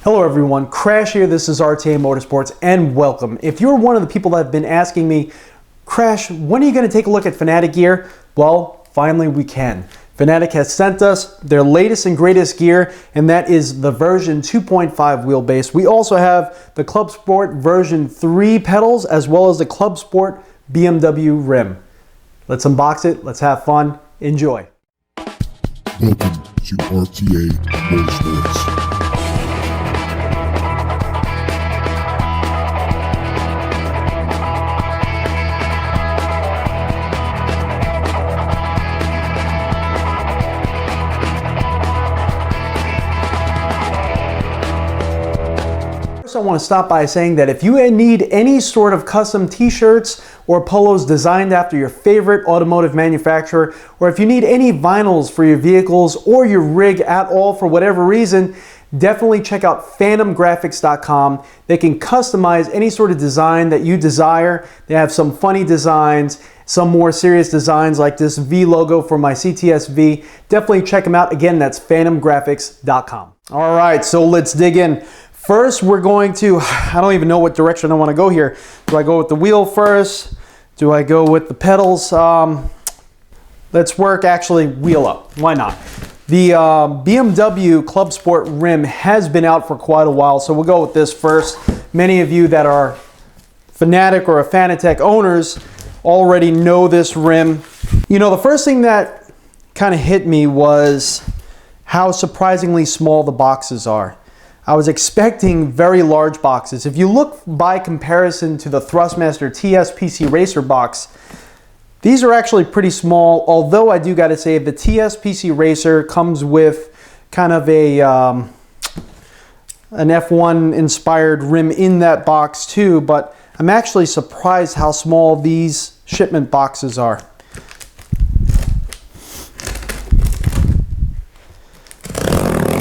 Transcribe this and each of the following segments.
Hello everyone, Crash here, this is RTA Motorsports, and welcome. If you're one of the people that have been asking me, Crash, when are you going to take a look at Fanatec gear? Well, finally we can. Fanatec has sent us their latest and greatest gear, and that is the version 2.5 wheelbase. We also have the Clubsport version 3 pedals, as well as the Clubsport BMW rim. Let's unbox it, let's have fun, enjoy. Welcome to RTA Motorsports. I want to stop by saying that if you need any sort of custom t-shirts or polos designed after your favorite automotive manufacturer, or if you need any vinyls for your vehicles or your rig at all for whatever reason, definitely check out phantomgraphics.com. They can customize any sort of design that you desire. They have some funny designs, some more serious designs like this V logo for my CTS-V. Definitely check them out. Again, that's phantomgraphics.com. All right, so let's dig in. First, we're going to, I don't even know what direction I want to go here. Do I go with the wheel first? Do I go with the pedals? Let's work actually wheel up. Why not? The BMW Clubsport rim has been out for quite a while, so we'll go with this first. Many of you that are Fanatec or Fanatec owners already know this rim. You know, the first thing that kind of hit me was how surprisingly small the boxes are. I was expecting very large boxes. If you look by comparison to the Thrustmaster TS PC Racer box, these are actually pretty small, although I do gotta say the TS PC Racer comes with kind of a an F1 inspired rim in that box too, but I'm actually surprised how small these shipment boxes are.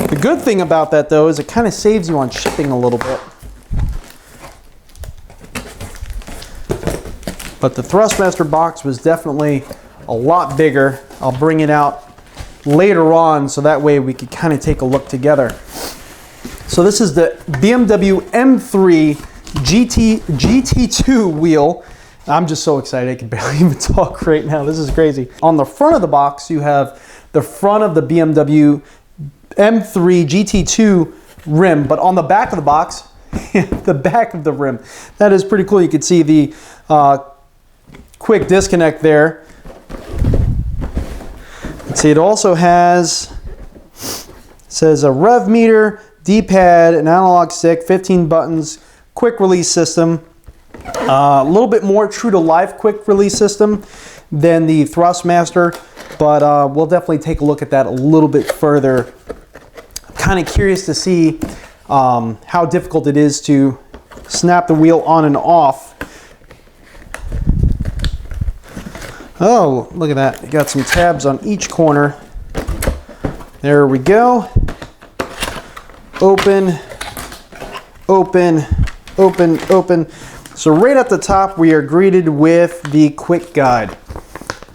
The good thing about that though is it kind of saves you on shipping a little bit. But the Thrustmaster box was definitely a lot bigger. I'll bring it out later on so that way we could kind of take a look together. So this is the BMW M3 GT2 wheel. I'm just so excited I can barely even talk right now. This is crazy. On the front of the box you have the front of the BMW M3 GT2 rim, but on the back of the box, the back of the rim, that is pretty cool. You can see the quick disconnect there. Let's see, it also has, it says a rev meter, D-pad, an analog stick, 15 buttons, quick release system. A little bit more true to life quick release system than the Thrustmaster, but we'll definitely take a look at that a little bit further. Kind of curious to see how difficult it is to snap the wheel on and off. Oh, look at that. You got some tabs on each corner. There we go. Open, open, open, open. So right at the top we are greeted with the quick guide.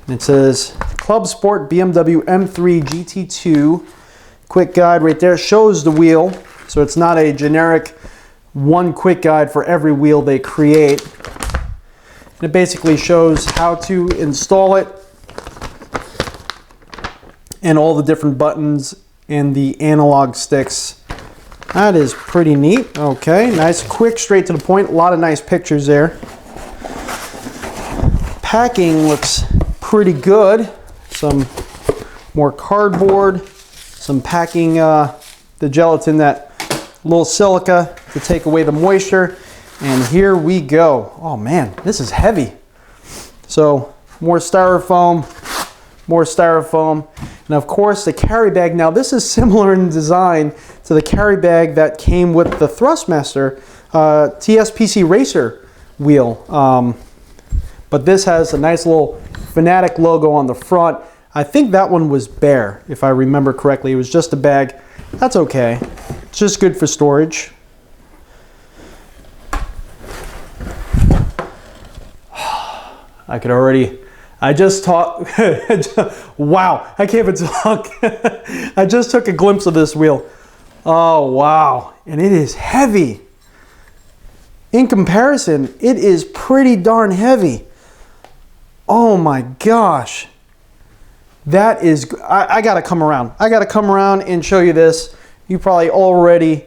It says Clubsport BMW M3 GT2 quick guide right there. Shows the wheel, so it's not a generic one quick guide for every wheel they create. And it basically shows how to install it and all the different buttons and the analog sticks. That is pretty neat. Okay, nice, quick, straight to the point. A lot of nice pictures there. Packing looks pretty good. Some more cardboard. Some packing, the gelatin, that little silica to take away the moisture. And here we go. Oh man, this is heavy. So more styrofoam, and of course the carry bag. Now this is similar in design to the carry bag that came with the Thrustmaster TS PC Racer wheel. But this has a nice little Fanatec logo on the front. I think that one was bare, if I remember correctly. It was just a bag. That's okay. It's just good for storage. I could already, I just talked, wow, I can't even talk. I just took a glimpse of this wheel. Oh, wow. And it is heavy. In comparison, it is pretty darn heavy. Oh my gosh. That is, I gotta come around. I gotta come around and show you this. You probably already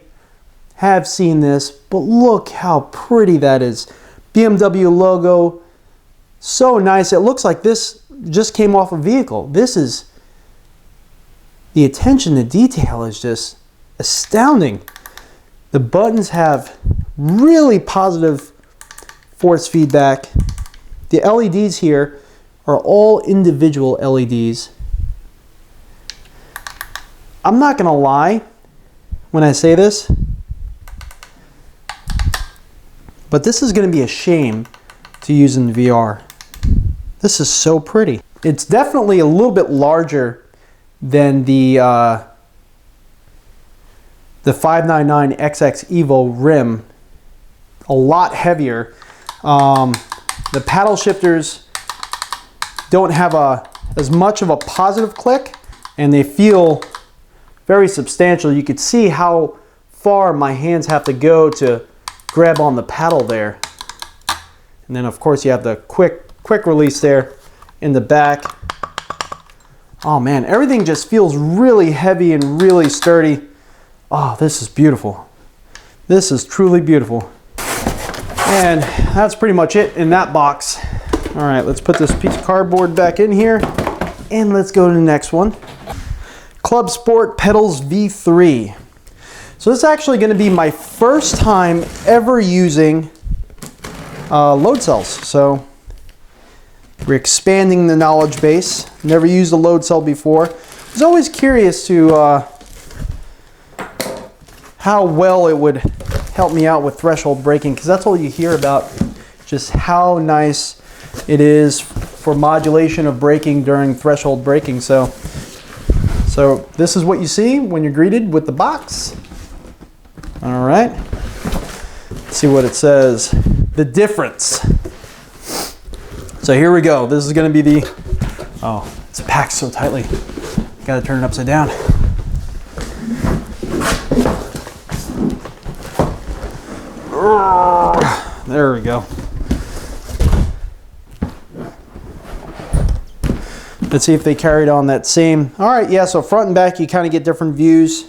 have seen this, but look how pretty that is. BMW logo, so nice. It looks like this just came off a vehicle. This is, the attention to detail is just astounding. The buttons have really positive force feedback. The LEDs here are all individual LEDs. I'm not gonna lie when I say this, but this is gonna be a shame to use in VR. This is so pretty. It's definitely a little bit larger than the 599 XX EVO rim. A lot heavier. The paddle shifters don't have as much of a positive click, and they feel very substantial. You could see how far my hands have to go to grab on the paddle there. And then of course you have the quick release there in the back. Oh man, everything just feels really heavy and really sturdy. Oh, this is beautiful. This is truly beautiful. And that's pretty much it in that box. All right, let's put this piece of cardboard back in here and let's go to the next one. Clubsport Pedals V3. So this is actually going to be my first time ever using load cells. So we're expanding the knowledge base. Never used a load cell before. I was always curious to how well it would help me out with threshold braking, because that's all you hear about, just how nice it is for modulation of braking during threshold braking. So this is what you see when you're greeted with the box. All right, let's see what it says. The difference. So here we go. This is going to be the, oh, it's packed so tightly. Got to turn it upside down. There we go. Let's see if they carried on that same. All right, yeah, so front and back, you kind of get different views.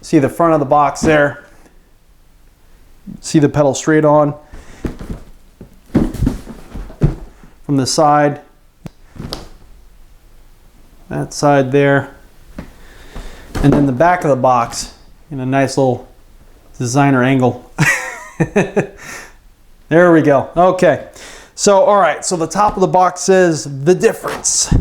See the front of the box there. See the pedal straight on. From the side. That side there. And then the back of the box in a nice little designer angle. There we go. Okay. So, all right. So the top of the box says the difference.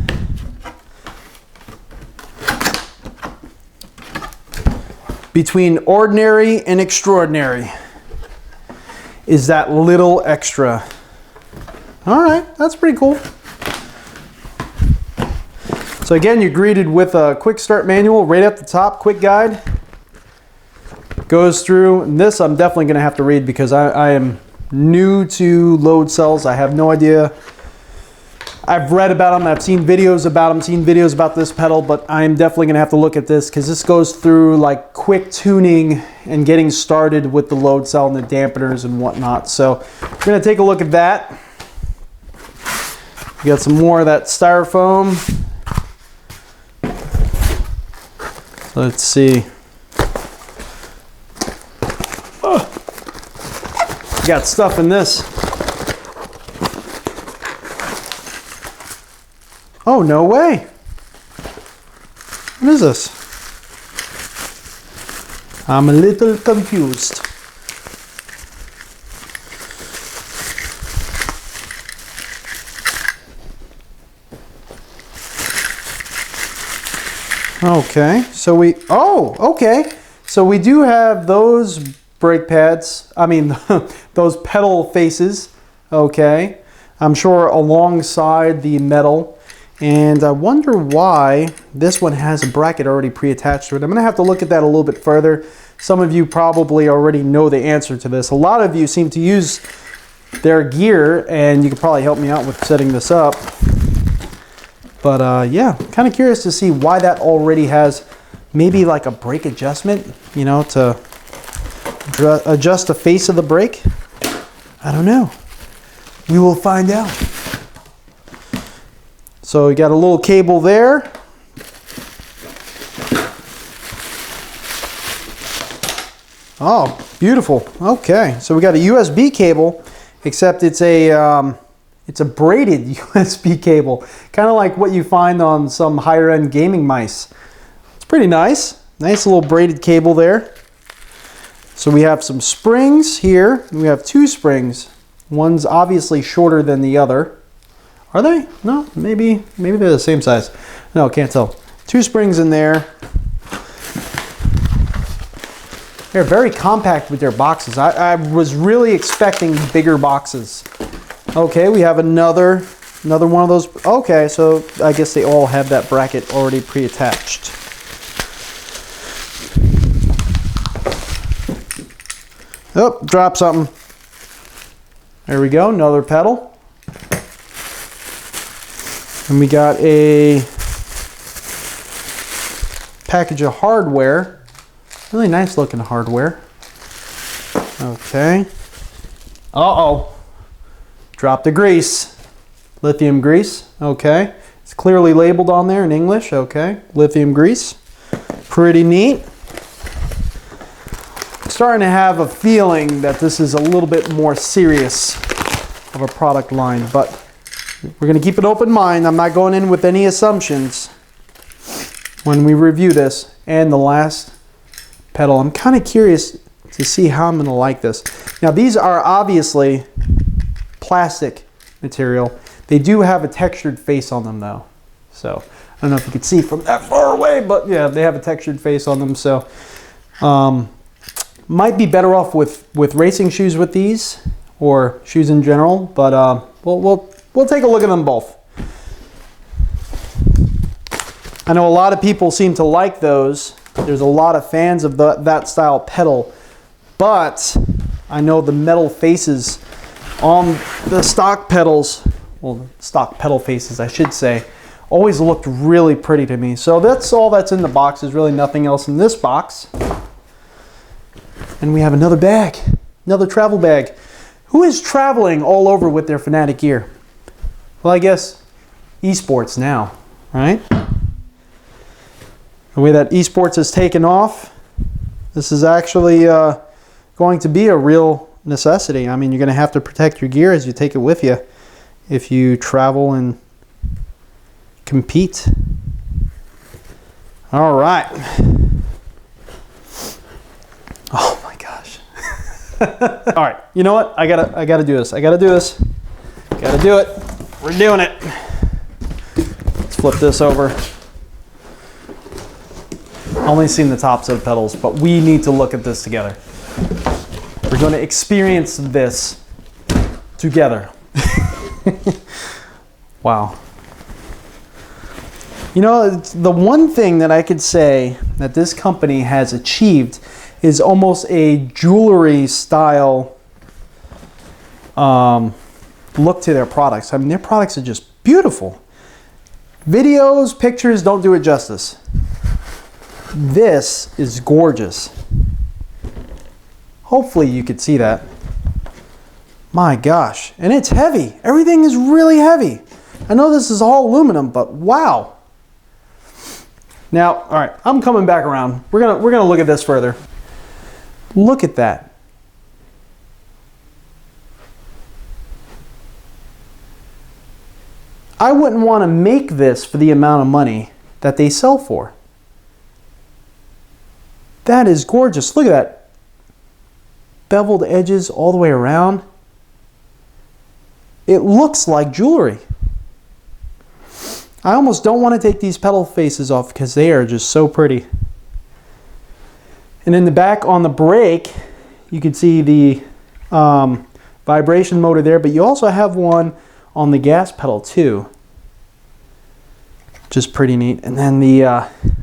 Between ordinary and extraordinary is that little extra. All right. That's pretty cool. So again, you're greeted with a quick start manual right at the top, quick guide. Goes through, and this I'm definitely going to have to read because I am new to load cells. I have no idea. I've read about them, I've seen videos about them, seen videos about this pedal, but I'm definitely going to have to look at this because this goes through like quick tuning and getting started with the load cell and the dampeners and whatnot. So we're going to take a look at that. We got some more of that styrofoam. So let's see. Got stuff in this. Oh, no way. What is this? I'm a little confused. Okay, so okay. So we do have those brake pads, I mean those pedal faces, okay, I'm sure alongside the metal, and I wonder why this one has a bracket already pre-attached to it. I'm going to have to look at that a little bit further. Some of you probably already know the answer to this. A lot of you seem to use their gear, and you could probably help me out with setting this up. But yeah, kind of curious to see why that already has maybe like a brake adjustment, you know, to adjust the face of the brake. I don't know. We will find out. So we got a little cable there. Oh, beautiful. Okay, so we got a USB cable, except it's a braided USB cable, kind of like what you find on some higher end gaming mice. It's pretty nice. Nice little braided cable there. So we have some springs here. We have two springs. One's obviously shorter than the other. Are they? No, maybe they're the same size. No, can't tell. Two springs in there. They're very compact with their boxes. I was really expecting bigger boxes. Okay, we have another one of those. Okay, so I guess they all have that bracket already pre-attached. Oh, drop something. There we go, another pedal. And we got a package of hardware. Really nice looking hardware. Okay. Uh-oh. Drop the grease. Lithium grease. Okay. It's clearly labeled on there in English. Okay. Lithium grease. Pretty neat. Starting to have a feeling that this is a little bit more serious of a product line, but we're going to keep an open mind. I'm not going in with any assumptions when we review this. And the last pedal, I'm kind of curious to see how I'm going to like this. Now these are obviously plastic material. They do have a textured face on them though. So I don't know if you can see from that far away, but yeah, they have a textured face on them. So might be better off with racing shoes with these, or shoes in general, but we'll take a look at them both. I know a lot of people seem to like those. There's a lot of fans of that style pedal, but I know the metal faces on the stock pedals, well, stock pedal faces I should say, always looked really pretty to me. So that's all that's in the box. There's really nothing else in this box. And we have another bag, another travel bag. Who is traveling all over with their Fanatec gear? Well, I guess esports now, right? The way that esports has taken off, this is actually going to be a real necessity. I mean, you're going to have to protect your gear as you take it with you if you travel and compete. All right. Oh my gosh. All right, you know what? I gotta do this. I gotta do this. Gotta do it. We're doing it. Let's flip this over. Only seen the tops of the pedals, but we need to look at this together. We're going to experience this together. Wow. You know, the one thing that I could say that this company has achieved is almost a jewelry style look to their products. I mean, their products are just beautiful. Videos, pictures don't do it justice. This is gorgeous. Hopefully you could see that. My gosh, and it's heavy. Everything is really heavy. I know this is all aluminum, but wow. Now, all right, I'm coming back around. We're gonna look at this further. Look at that. I wouldn't want to make this for the amount of money that they sell for. That is gorgeous. Look at that. Beveled edges all the way around. It looks like jewelry. I almost don't want to take these pedal faces off because they are just so pretty. And in the back on the brake, you can see the vibration motor there, but you also have one on the gas pedal too. Just pretty neat. And then the,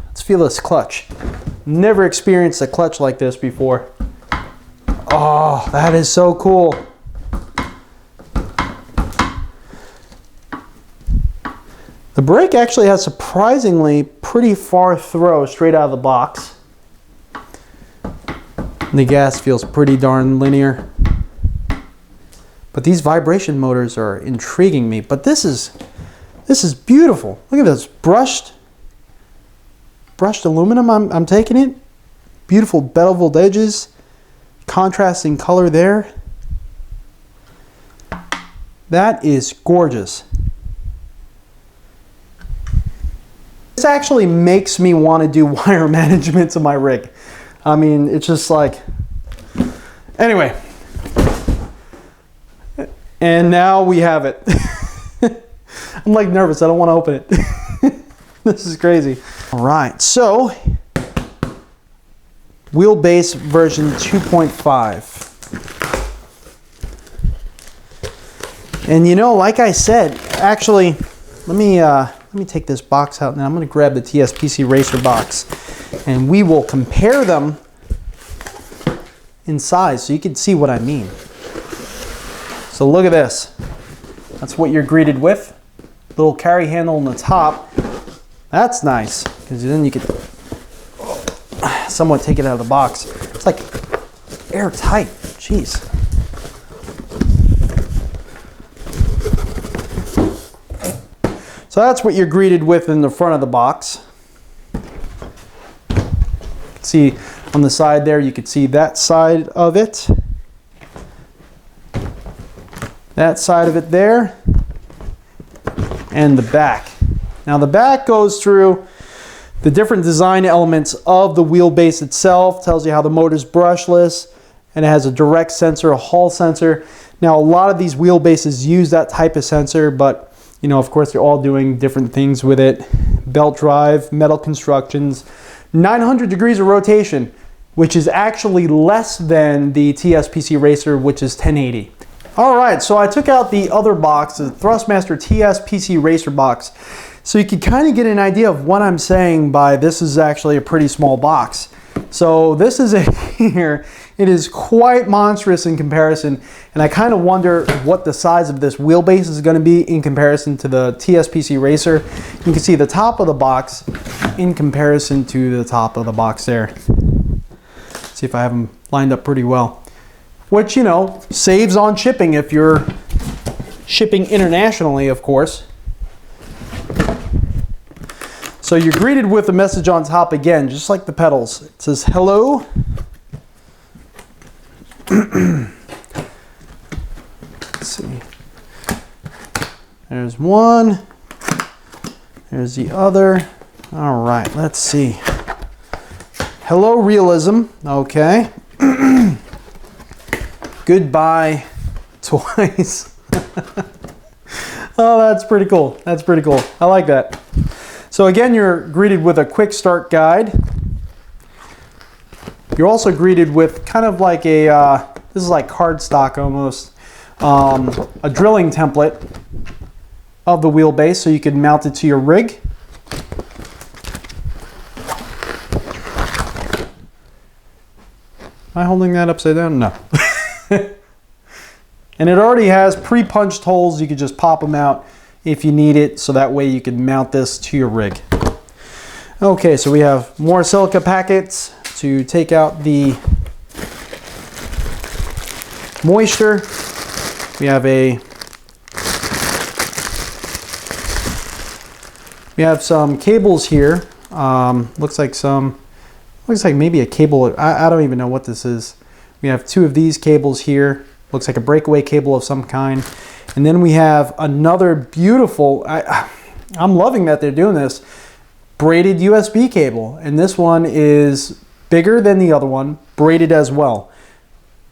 let's feel this clutch. Never experienced a clutch like this before. Oh, that is so cool. The brake actually has surprisingly pretty far throw straight out of the box. The gas feels pretty darn linear. But these vibration motors are intriguing me. But this is beautiful. Look at this brushed aluminum. I'm taking it. Beautiful beveled edges, contrasting color there. That is gorgeous. This actually makes me want to do wire management to my rig. I mean, it's just like, anyway. And now we have it. I'm like nervous, I don't want to open it. This is crazy. All right, so wheelbase version 2.5. And you know, like I said, actually, let me take this box out now. I'm going to grab the TSPC Racer box, and we will compare them in size so you can see what I mean. So look at this. That's what you're greeted with. Little carry handle on the top. That's nice, because then you could somewhat take it out of the box. It's like airtight. Jeez. So that's what you're greeted with in the front of the box. See on the side there, you could see that side of it. That side of it there. And the back. Now the back goes through the different design elements of the wheelbase itself. Tells you how the motor's brushless, and it has a direct sensor, a hall sensor. Now a lot of these wheelbases use that type of sensor, but you know, of course, they're all doing different things with it. Belt drive, metal constructions, 900 degrees of rotation, which is actually less than the TSPC Racer, which is 1080. All right, so I took out the other box, the Thrustmaster TSPC Racer box, so you can kind of get an idea of what I'm saying by this is actually a pretty small box. So this is it here. It is quite monstrous in comparison, and I kind of wonder what the size of this wheelbase is going to be in comparison to the TSPC Racer. You can see the top of the box in comparison to the top of the box there. See if I have them lined up pretty well. Which, you know, saves on shipping if you're shipping internationally, of course. So you're greeted with a message on top again, just like the pedals. It says, hello. Let's see. There's one. There's the other. All right, let's see. Hello, realism. Okay. Goodbye twice. Oh, that's pretty cool. That's pretty cool. I like that. So again, you're greeted with a quick start guide. You're also greeted with kind of like a, this is like cardstock almost, a drilling template of the wheelbase so you can mount it to your rig. Am I holding that upside down? No. And it already has pre-punched holes. You could just pop them out if you need it, so that way you can mount this to your rig. Okay, so we have more silica packets to take out the moisture. We have some cables here. Looks like maybe a cable. I don't even know what this is. We have two of these cables here. Looks like a breakaway cable of some kind. And then we have another beautiful, I'm loving that they're doing this, braided USB cable. And this one is bigger than the other one, braided as well.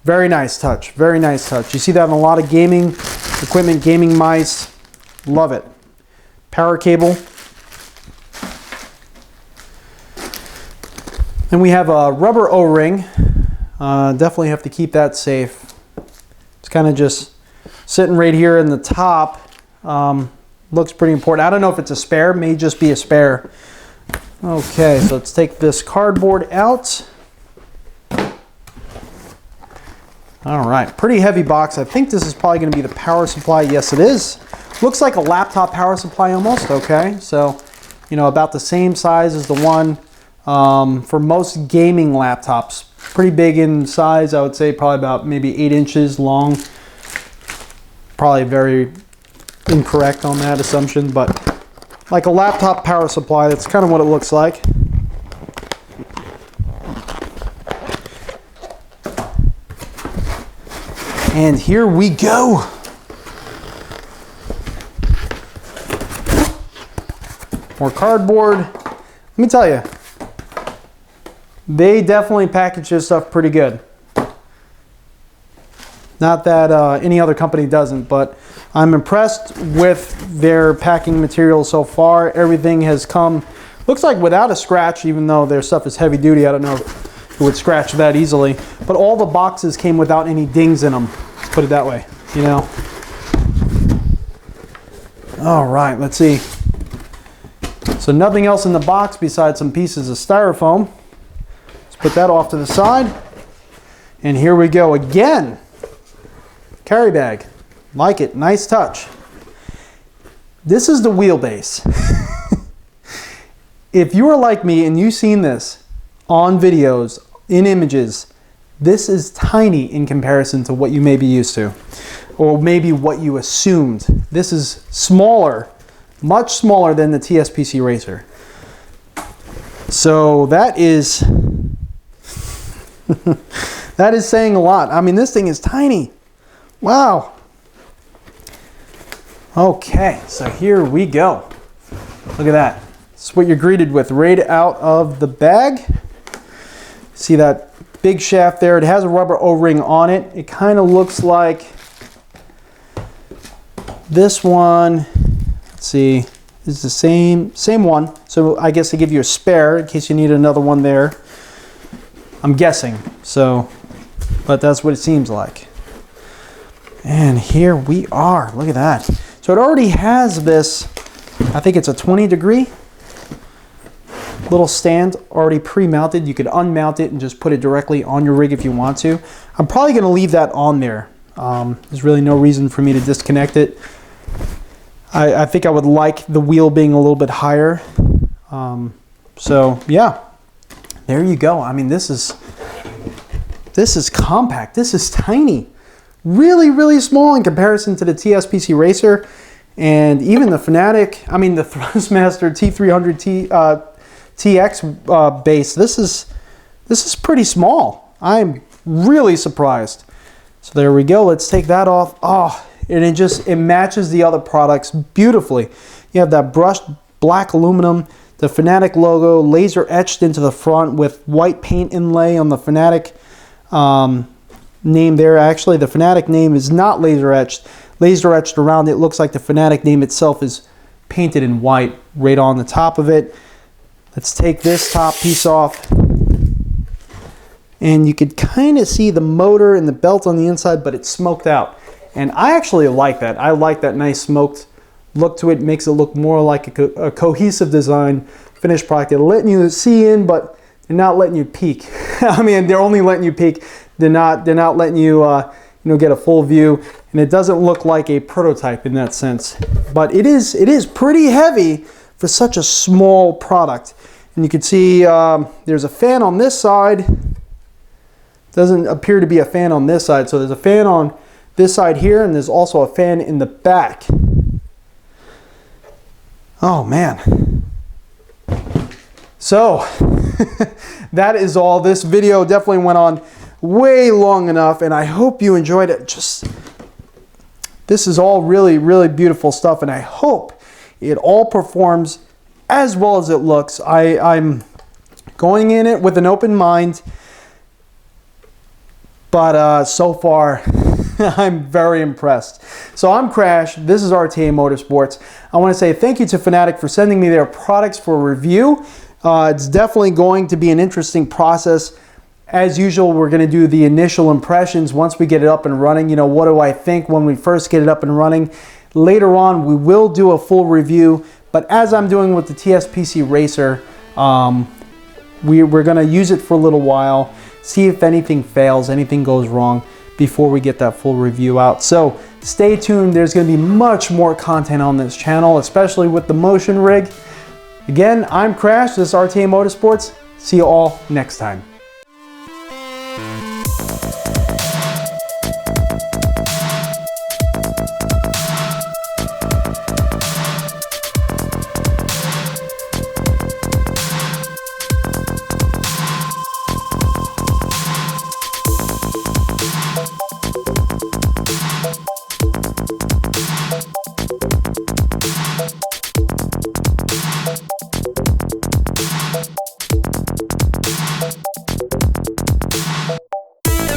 Very nice touch, very nice touch. You see that in a lot of gaming equipment, gaming mice. Love it. Power cable. And we have a rubber O-ring. Definitely have to keep that safe. It's kind of just sitting right here in the top. Looks pretty important. I don't know if it's a spare, may just be a spare. Okay, so let's take this cardboard out. All right, pretty heavy box. I think this is probably going to be the power supply. Yes, it is. Looks like a laptop power supply almost. Okay, so you know, about the same size as the one for most gaming laptops. Pretty big in size, I would say probably about maybe 8 inches long. Probably very incorrect on that assumption, but like a laptop power supply, that's kind of what it looks like. And here we go. More cardboard. Let me tell you, they definitely package this stuff pretty good. Not that any other company doesn't, but I'm impressed with their packing material so far. Everything has come, looks like without a scratch, even though their stuff is heavy duty. I don't know if it would scratch that easily, but all the boxes came without any dings in them. Let's put it that way, you know. All right, let's see. So nothing else in the box besides some pieces of styrofoam. Let's put that off to the side. And here we go again. Carry bag. Like it, nice touch. This is the wheelbase. If you are like me and you've seen this on videos, in images, this is tiny in comparison to what you may be used to, or maybe what you assumed. This is smaller, much smaller than the TSPC Racer. So that is that is saying a lot. I mean, this thing is tiny. Wow. Okay, so here we go. Look at that. This is what you're greeted with right out of the bag. See that big shaft there? It has a rubber O-ring on it. It kind of looks like this one. Let's see, is the same one. So I guess they give you a spare in case you need another one there. I'm guessing. So, but that's what it seems like. And here we are. Look at that. So it already has this, I think it's a 20-degree little stand already pre-mounted. You could unmount it and just put it directly on your rig if you want to. I'm probably going to leave that on there. There's really no reason for me to disconnect it. I think I would like the wheel being a little bit higher. So yeah, there you go. I mean, this is compact. This is tiny. Really, really small in comparison to the TSPC Racer and even the Fanatec, I mean the Thrustmaster T300 TX base. This is pretty small. I'm really surprised. So there we go. Let's take that off. Oh, and it matches the other products beautifully. You have that brushed black aluminum, the Fanatec logo laser etched into the front with white paint inlay on the Fanatec name there. Actually, the Fanatec name is not laser etched. Laser etched around it. Looks like the Fanatec name itself is painted in white right on the top of it. Let's take this top piece off. And you could kind of see the motor and the belt on the inside, but it's smoked out. And I actually like that. I like that nice smoked look to it. Makes it look more like a cohesive design finished product. They're letting you see in, but they're not letting you peek. I mean, they're only letting you peek. They're not letting you, get a full view, and it doesn't look like a prototype in that sense. But it is pretty heavy for such a small product. And you can see there's a fan on this side. Doesn't appear to be a fan on this side. So there's a fan on this side here, and there's also a fan in the back. Oh man. So that is all. This video definitely went on way long enough, and I hope you enjoyed it. This is all really, really beautiful stuff, and I hope it all performs as well as it looks. I'm going in it with an open mind, but so far I'm very impressed. So I'm Crash, this is RTA Motorsports. I want to say thank you to Fanatec for sending me their products for review. It's definitely going to be an interesting process. As usual, we're going to do the initial impressions once we get it up and running. You know, what do I think when we first get it up and running? Later on, we will do a full review, but as I'm doing with the TSPC Racer, we're going to use it for a little while, see if anything fails, anything goes wrong before we get that full review out. So stay tuned. There's going to be much more content on this channel, especially with the motion rig. Again, I'm Crash, this is RTA Motorsports. See you all next time.